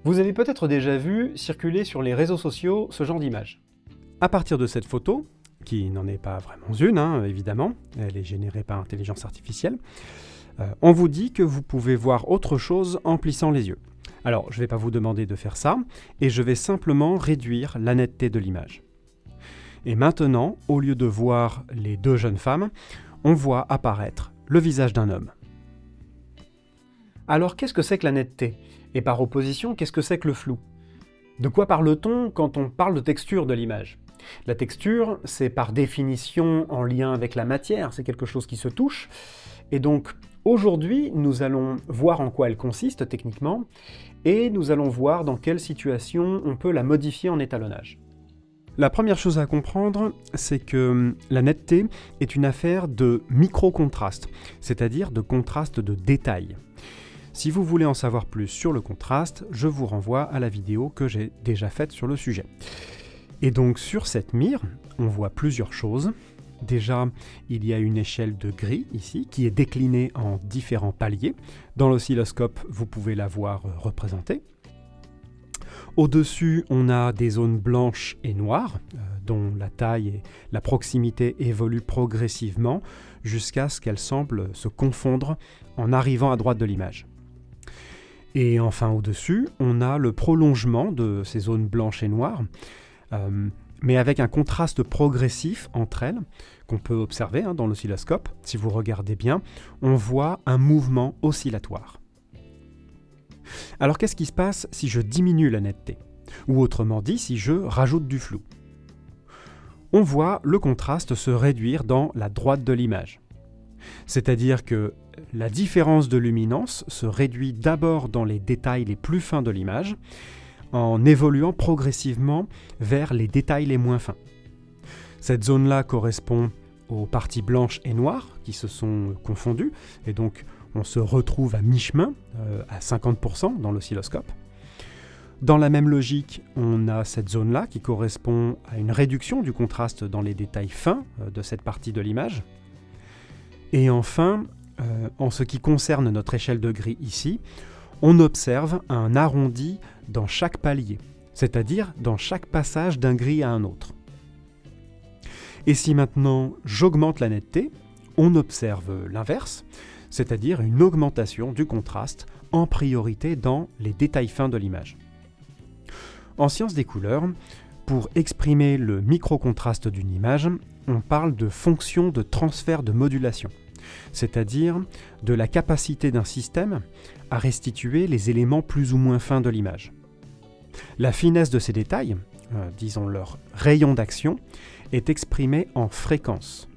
Vous avez peut-être déjà vu circuler sur les réseaux sociaux ce genre d'image. À partir de cette photo, qui n'en est pas vraiment une, évidemment, elle est générée par intelligence artificielle, on vous dit que vous pouvez voir autre chose en plissant les yeux. Alors, je ne vais pas vous demander de faire ça, et je vais simplement réduire la netteté de l'image. Et maintenant, au lieu de voir les deux jeunes femmes, on voit apparaître le visage d'un homme. Alors, qu'est-ce que c'est que la netteté? Et par opposition, qu'est-ce que c'est que le flou? De quoi parle-t-on quand on parle de texture de l'image? La texture, c'est par définition en lien avec la matière, c'est quelque chose qui se touche. Et donc, aujourd'hui, nous allons voir en quoi elle consiste techniquement, et nous allons voir dans quelle situation on peut la modifier en étalonnage. La première chose à comprendre, c'est que la netteté est une affaire de micro-contraste, c'est-à-dire de contraste de détail. Si vous voulez en savoir plus sur le contraste, je vous renvoie à la vidéo que j'ai déjà faite sur le sujet. Et donc sur cette mire, on voit plusieurs choses. Déjà, il y a une échelle de gris ici, qui est déclinée en différents paliers. Dans l'oscilloscope, vous pouvez la voir représentée. Au-dessus, on a des zones blanches et noires, dont la taille et la proximité évoluent progressivement jusqu'à ce qu'elles semblent se confondre en arrivant à droite de l'image. Et enfin au-dessus, on a le prolongement de ces zones blanches et noires, mais avec un contraste progressif entre elles, qu'on peut observer dans l'oscilloscope. Si vous regardez bien, on voit un mouvement oscillatoire. Alors qu'est-ce qui se passe si je diminue la netteté? Ou autrement dit, si je rajoute du flou? On voit le contraste se réduire dans la droite de l'image. C'est-à-dire que la différence de luminance se réduit d'abord dans les détails les plus fins de l'image, en évoluant progressivement vers les détails les moins fins. Cette zone-là correspond aux parties blanches et noires qui se sont confondues, et donc on se retrouve à mi-chemin, à 50% dans l'oscilloscope. Dans la même logique, on a cette zone-là qui correspond à une réduction du contraste dans les détails fins de cette partie de l'image. Et enfin, en ce qui concerne notre échelle de gris ici, on observe un arrondi dans chaque palier, c'est-à-dire dans chaque passage d'un gris à un autre. Et si maintenant j'augmente la netteté, on observe l'inverse, c'est-à-dire une augmentation du contraste, en priorité dans les détails fins de l'image. En sciences des couleurs, pour exprimer le micro-contraste d'une image, on parle de fonction de transfert de modulation, c'est-à-dire de la capacité d'un système à restituer les éléments plus ou moins fins de l'image. La finesse de ces détails, disons leur rayon d'action, est exprimée en fréquence.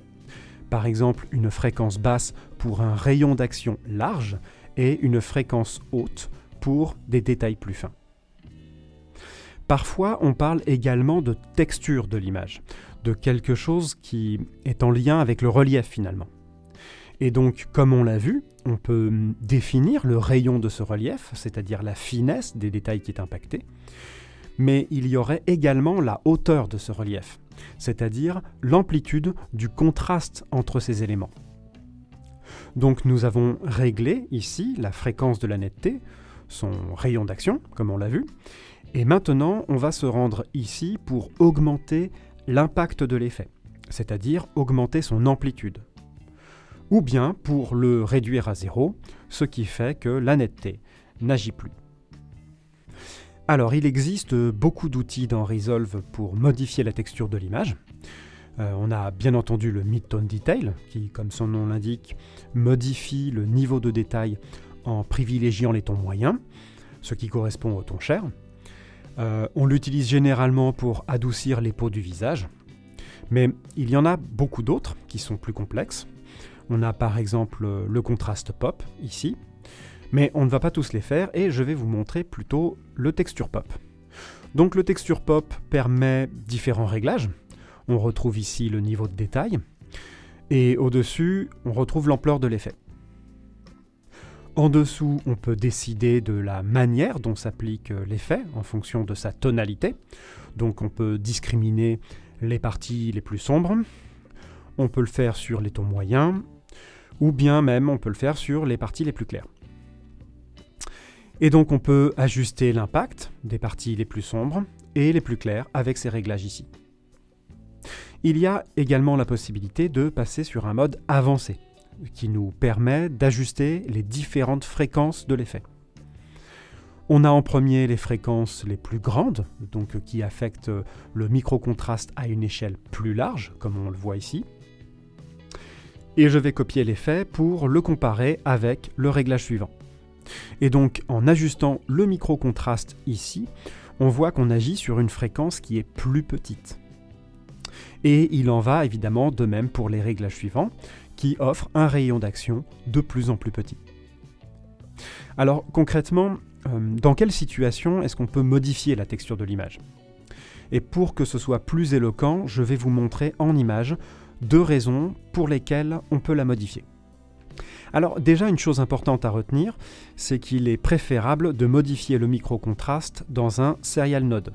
Par exemple, une fréquence basse pour un rayon d'action large et une fréquence haute pour des détails plus fins. Parfois, on parle également de texture de l'image, de quelque chose qui est en lien avec le relief finalement. Et donc, comme on l'a vu, on peut définir le rayon de ce relief, c'est-à-dire la finesse des détails qui est impactée, mais il y aurait également la hauteur de ce relief, c'est-à-dire l'amplitude du contraste entre ces éléments. Donc nous avons réglé ici la fréquence de la netteté, son rayon d'action, comme on l'a vu, et maintenant on va se rendre ici pour augmenter l'impact de l'effet, c'est-à-dire augmenter son amplitude, ou bien pour le réduire à zéro, ce qui fait que la netteté n'agit plus. Alors, il existe beaucoup d'outils dans Resolve pour modifier la texture de l'image. On a bien entendu le Mid-Tone Detail, qui, comme son nom l'indique, modifie le niveau de détail en privilégiant les tons moyens, ce qui correspond au ton cher. On l'utilise généralement pour adoucir les peaux du visage, mais il y en a beaucoup d'autres qui sont plus complexes. On a par exemple le contraste pop, ici, mais on ne va pas tous les faire et je vais vous montrer plutôt le texture pop. Donc le texture pop permet différents réglages. On retrouve ici le niveau de détail et au-dessus, on retrouve l'ampleur de l'effet. En dessous, on peut décider de la manière dont s'applique l'effet en fonction de sa tonalité. Donc on peut discriminer les parties les plus sombres, on peut le faire sur les tons moyens, ou bien même on peut le faire sur les parties les plus claires. Et donc on peut ajuster l'impact des parties les plus sombres et les plus claires avec ces réglages ici. Il y a également la possibilité de passer sur un mode avancé, qui nous permet d'ajuster les différentes fréquences de l'effet. On a en premier les fréquences les plus grandes, donc qui affectent le micro-contraste à une échelle plus large, comme on le voit ici. Et je vais copier l'effet pour le comparer avec le réglage suivant. Et donc, en ajustant le micro-contraste ici, on voit qu'on agit sur une fréquence qui est plus petite. Et il en va évidemment de même pour les réglages suivants, qui offrent un rayon d'action de plus en plus petit. Alors concrètement, dans quelle situation est-ce qu'on peut modifier la texture de l'image? Et pour que ce soit plus éloquent, je vais vous montrer en image 2 raisons pour lesquelles on peut la modifier. Alors déjà, une chose importante à retenir, c'est qu'il est préférable de modifier le micro-contraste dans un serial node,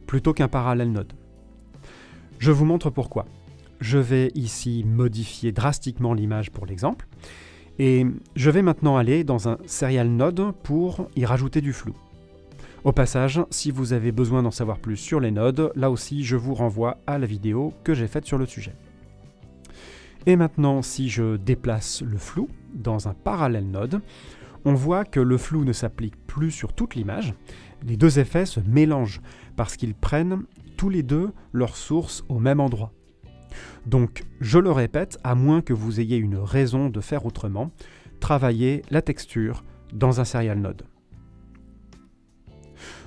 plutôt qu'un parallèle node. Je vous montre pourquoi. Je vais ici modifier drastiquement l'image pour l'exemple, et je vais maintenant aller dans un serial node pour y rajouter du flou. Au passage, si vous avez besoin d'en savoir plus sur les nodes, là aussi je vous renvoie à la vidéo que j'ai faite sur le sujet. Et maintenant, si je déplace le flou dans un parallèle node, on voit que le flou ne s'applique plus sur toute l'image. Les 2 effets se mélangent parce qu'ils prennent tous les 2 leur source au même endroit. Donc, je le répète, à moins que vous ayez une raison de faire autrement, travaillez la texture dans un serial node.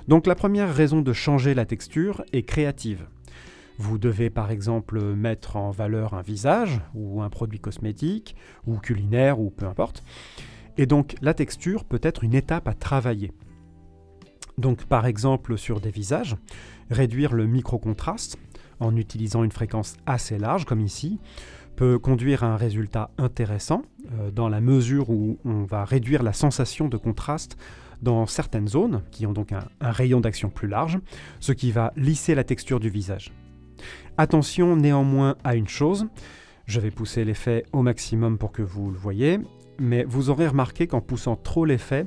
Donc la première raison de changer la texture est créative. Vous devez par exemple mettre en valeur un visage, ou un produit cosmétique, ou culinaire, ou peu importe. Et donc la texture peut être une étape à travailler. Donc par exemple sur des visages, réduire le micro-contraste en utilisant une fréquence assez large comme ici, peut conduire à un résultat intéressant dans la mesure où on va réduire la sensation de contraste dans certaines zones qui ont donc un rayon d'action plus large, ce qui va lisser la texture du visage. Attention néanmoins à une chose, je vais pousser l'effet au maximum pour que vous le voyez, mais vous aurez remarqué qu'en poussant trop l'effet,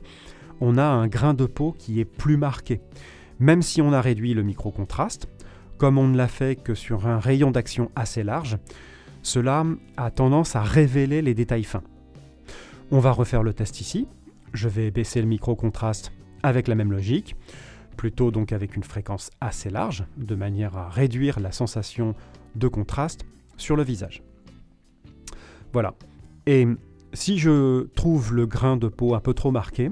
on a un grain de peau qui est plus marqué, même si on a réduit le micro-contraste, comme on ne l'a fait que sur un rayon d'action assez large, cela a tendance à révéler les détails fins. On va refaire le test ici, je vais baisser le micro-contraste avec la même logique, plutôt donc avec une fréquence assez large, de manière à réduire la sensation de contraste sur le visage. Voilà. Et si je trouve le grain de peau un peu trop marqué,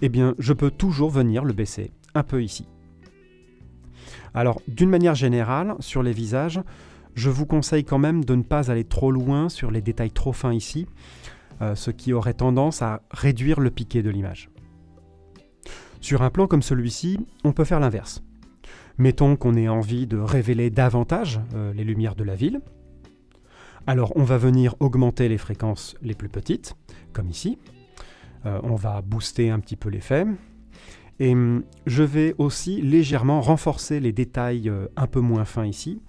eh bien je peux toujours venir le baisser un peu ici. Alors d'une manière générale, sur les visages, je vous conseille quand même de ne pas aller trop loin sur les détails trop fins ici, ce qui aurait tendance à réduire le piqué de l'image. Sur un plan comme celui-ci, on peut faire l'inverse. Mettons qu'on ait envie de révéler davantage les lumières de la ville. Alors on va venir augmenter les fréquences les plus petites, comme ici. On va booster un petit peu l'effet. Et je vais aussi légèrement renforcer les détails un peu moins fins ici.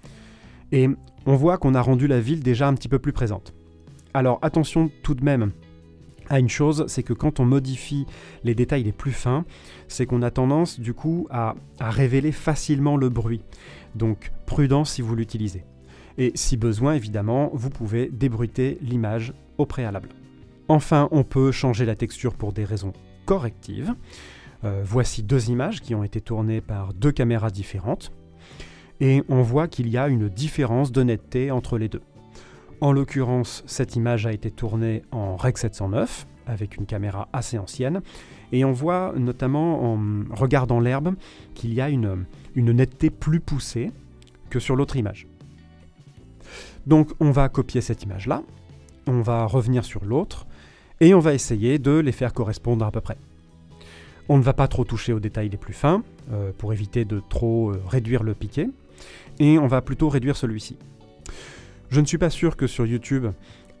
Et on voit qu'on a rendu la ville déjà un petit peu plus présente. Alors attention tout de même à une chose, c'est que quand on modifie les détails les plus fins, c'est qu'on a tendance du coup à révéler facilement le bruit. Donc prudence si vous l'utilisez. Et si besoin, évidemment, vous pouvez débruiter l'image au préalable. Enfin, on peut changer la texture pour des raisons correctives. Voici 2 images qui ont été tournées par 2 caméras différentes. Et on voit qu'il y a une différence de netteté entre les deux. En l'occurrence, cette image a été tournée en Rec 709 avec une caméra assez ancienne et on voit notamment en regardant l'herbe qu'il y a une netteté plus poussée que sur l'autre image. Donc on va copier cette image-là, on va revenir sur l'autre et on va essayer de les faire correspondre à peu près. On ne va pas trop toucher aux détails les plus fins pour éviter de trop réduire le piqué et on va plutôt réduire celui-ci. Je ne suis pas sûr que sur YouTube,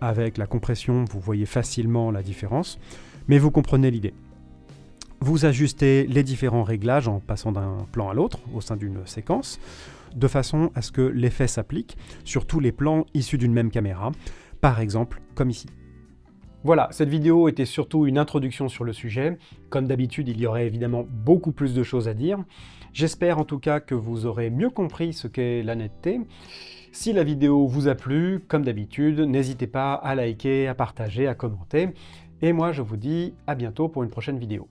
avec la compression, vous voyez facilement la différence, mais vous comprenez l'idée. Vous ajustez les différents réglages en passant d'un plan à l'autre au sein d'une séquence, de façon à ce que l'effet s'applique sur tous les plans issus d'une même caméra, par exemple comme ici. Voilà, cette vidéo était surtout une introduction sur le sujet. Comme d'habitude, il y aurait évidemment beaucoup plus de choses à dire. J'espère en tout cas que vous aurez mieux compris ce qu'est la netteté. Si la vidéo vous a plu, comme d'habitude, n'hésitez pas à liker, à partager, à commenter. Et moi, je vous dis à bientôt pour une prochaine vidéo.